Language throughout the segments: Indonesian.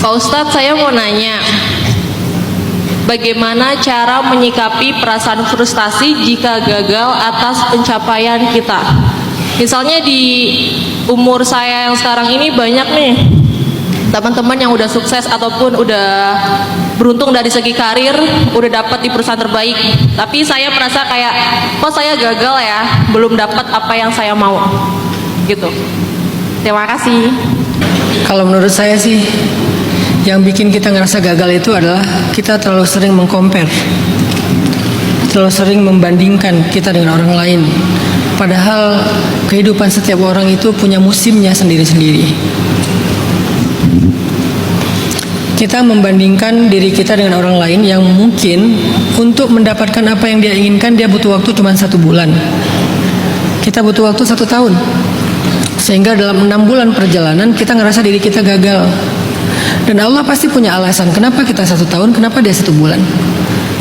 Pak Ustadz, saya mau nanya, bagaimana cara menyikapi perasaan frustasi jika gagal atas pencapaian kita? Misalnya di umur saya yang sekarang ini banyak nih teman-teman yang udah sukses ataupun udah beruntung dari segi karir, udah dapat di perusahaan terbaik. Tapi saya merasa kayak, kok saya gagal ya, belum dapat apa yang saya mau. Gitu. Terima kasih. Kalau menurut saya sih, yang bikin kita ngerasa gagal itu adalah kita terlalu sering meng-compare, terlalu sering membandingkan kita dengan orang lain. Padahal kehidupan setiap orang itu punya musimnya sendiri-sendiri. Kita membandingkan diri kita dengan orang lain yang mungkin untuk mendapatkan apa yang dia inginkan dia butuh waktu cuma 1 bulan. Kita butuh waktu 1 tahun. Sehingga dalam 6 bulan perjalanan kita ngerasa diri kita gagal. Dan Allah pasti punya alasan kenapa kita 1 tahun, kenapa dia 1 bulan.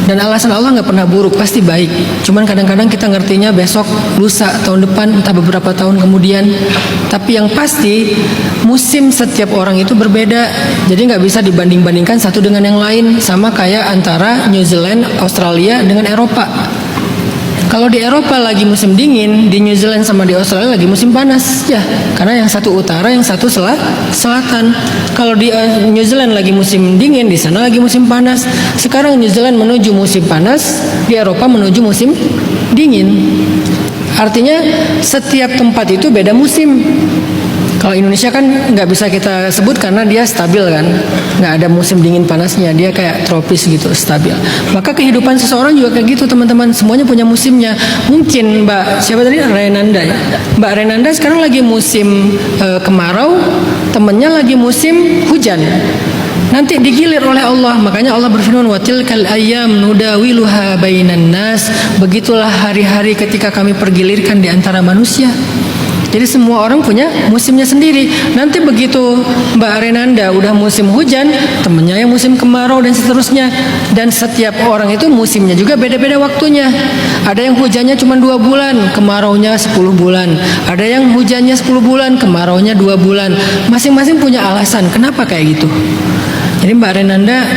Dan alasan Allah nggak pernah buruk, pasti baik. Cuman kadang-kadang kita ngertinya besok, lusa, tahun depan, entah beberapa tahun kemudian. Tapi yang pasti musim setiap orang itu berbeda. Jadi nggak bisa dibanding-bandingkan satu dengan yang lain. Sama kayak antara New Zealand, Australia dengan Eropa. Kalau di Eropa lagi musim dingin, di New Zealand sama di Australia lagi musim panas, ya. Karena yang satu utara, yang satu selatan. Kalau di New Zealand lagi musim dingin, di sana lagi musim panas. Sekarang New Zealand menuju musim panas, di Eropa menuju musim dingin. Artinya setiap tempat itu beda musim. Kalau Indonesia kan nggak bisa kita sebut karena dia stabil kan, nggak ada musim dingin panasnya, dia kayak tropis gitu, stabil. Maka kehidupan seseorang juga kayak gitu teman-teman, semuanya punya musimnya. Mungkin Mbak siapa tadi, Renanda ya, Mbak Renanda sekarang lagi musim kemarau, temennya lagi musim hujan. Nanti digilir oleh Allah. Makanya Allah berfirman, wa tilkal ayyam nudawiluha bainan nas. Begitulah hari-hari ketika kami pergilirkan di antara manusia. Jadi semua orang punya musimnya sendiri. Nanti begitu Mbak Renanda udah musim hujan, temennya yang musim kemarau dan seterusnya. Dan setiap orang itu musimnya juga beda-beda waktunya. Ada yang hujannya cuma 2 bulan, kemaraunya 10 bulan. Ada yang hujannya 10 bulan, kemaraunya 2 bulan. Masing-masing punya alasan kenapa kayak gitu. Jadi Mbak Renanda,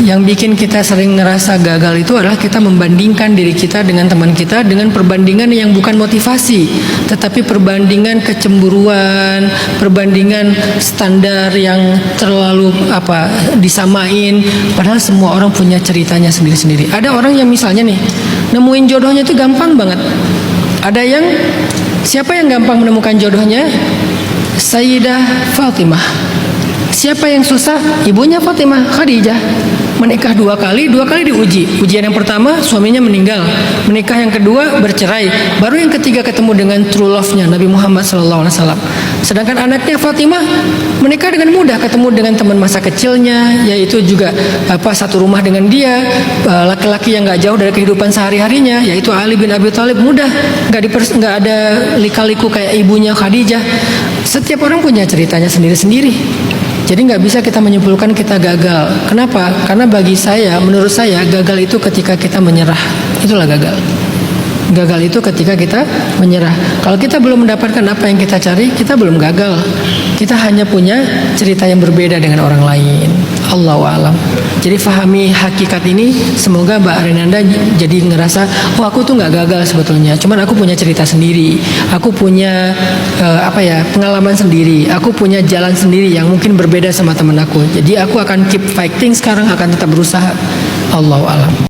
yang bikin kita sering ngerasa gagal itu adalah kita membandingkan diri kita dengan teman kita dengan perbandingan yang bukan motivasi, tetapi perbandingan kecemburuan, perbandingan standar yang terlalu disamain. Padahal semua orang punya ceritanya sendiri-sendiri. Ada orang yang misalnya nih, nemuin jodohnya itu gampang banget. Ada yang, siapa yang gampang menemukan jodohnya? Sayyidah Fatimah. Siapa yang susah? Ibunya Fatimah, Khadijah. Menikah 2 kali diuji. Ujian yang pertama suaminya meninggal, menikah yang kedua bercerai, baru yang ketiga ketemu dengan true love-nya Nabi Muhammad SAW. Sedangkan anaknya Fatimah menikah dengan mudah, ketemu dengan teman masa kecilnya, yaitu juga satu rumah dengan dia, laki-laki yang nggak jauh dari kehidupan sehari-harinya, yaitu Ali bin Abi Thalib, mudah, nggak ada lika-liku kayak ibunya Khadijah. Setiap orang punya ceritanya sendiri-sendiri. Jadi nggak bisa kita menyimpulkan kita gagal. Kenapa? Karena bagi saya, menurut saya, gagal itu ketika kita menyerah. Itulah gagal. Gagal itu ketika kita menyerah. Kalau kita belum mendapatkan apa yang kita cari, kita belum gagal. Kita hanya punya cerita yang berbeda dengan orang lain. Allahu a'lam. Jadi fahami hakikat ini. Semoga Mbak Renanda jadi ngerasa, oh aku tuh nggak gagal sebetulnya. Cuman aku punya cerita sendiri. Aku punya pengalaman sendiri. Aku punya jalan sendiri yang mungkin berbeda sama teman aku. Jadi aku akan keep fighting sekarang, akan tetap berusaha. Allahu a'lam.